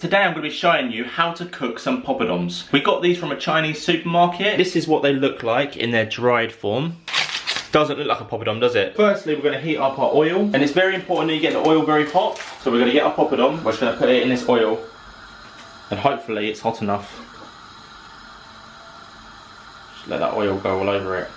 Today I'm going to be showing you how to cook some poppadoms. We got these from a Chinese supermarket. This is what they look like in their dried form. Doesn't look like a poppadom, does it? Firstly, we're going to heat up our oil. And it's very important that you get the oil very hot. So we're going to get our poppadom. We're just going to put it in this oil. And hopefully it's hot enough. Just let that oil go all over it,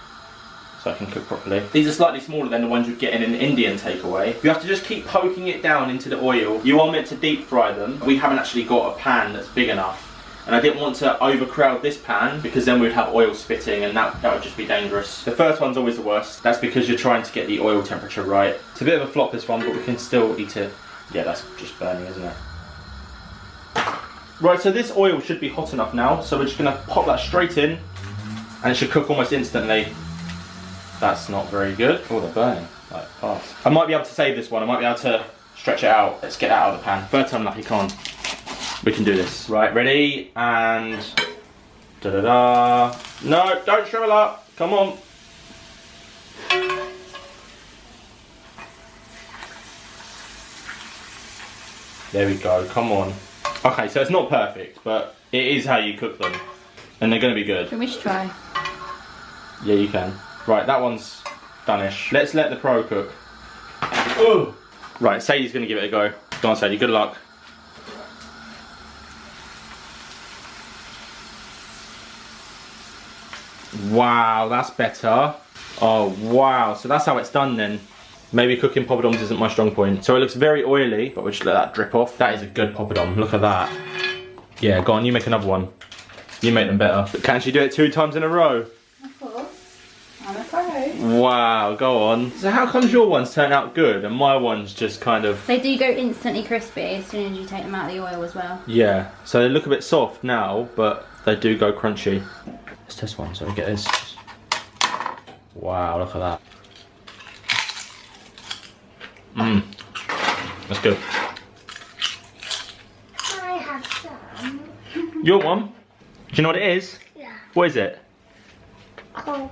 so I can cook properly. These are slightly smaller than the ones you get in an Indian takeaway. You have to just keep poking it down into the oil. You are meant to deep fry them. We haven't actually got a pan that's big enough. And I didn't want to overcrowd this pan because then we'd have oil spitting and that would just be dangerous. The first one's always the worst. That's because you're trying to get the oil temperature right. It's a bit of a flop, this one, but we can still eat it. Yeah, that's just burning, isn't it? Right, so this oil should be hot enough now. So we're just gonna pop that straight in and it should cook almost instantly. That's not very good. Oh, they're burning like fast. I might be able to save this one. I might be able to stretch it out. Let's get it out of the pan. Third time lucky, come on. We can do this. Right, ready, and da-da-da. No, don't shrivel up. Come on. There we go, come on. Okay, so it's not perfect, but it is how you cook them. And they're gonna be good. Can we just try? Yeah, you can. Right, that one's done-ish. Let's let the pro cook. Ooh. Right, Sadie's gonna give it a go. Go on, Sadie, good luck. Wow, that's better. Oh, wow, so that's how it's done then. Maybe cooking poppadoms isn't my strong point. So it looks very oily, but we'll just let that drip off. That is a good poppadom, look at that. Yeah, go on, you make another one. You make them better. But can she do it 2 times in a row? Of course. I'm a pro. Wow, go on. So how comes your ones turn out good and my ones just kind of... They do go instantly crispy as soon as you take them out of the oil as well. Yeah, so they look a bit soft now, but they do go crunchy. Let's test one, so we get this. Wow, look at that. Mmm, that's good. I have some. You want one? Do you know what it is? Yeah. What is it? Poppadom.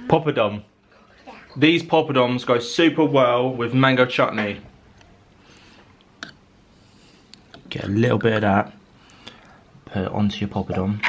Poppadom. Yeah. These poppadoms go super well with mango chutney. Get a little bit of that. Put it onto your poppadom.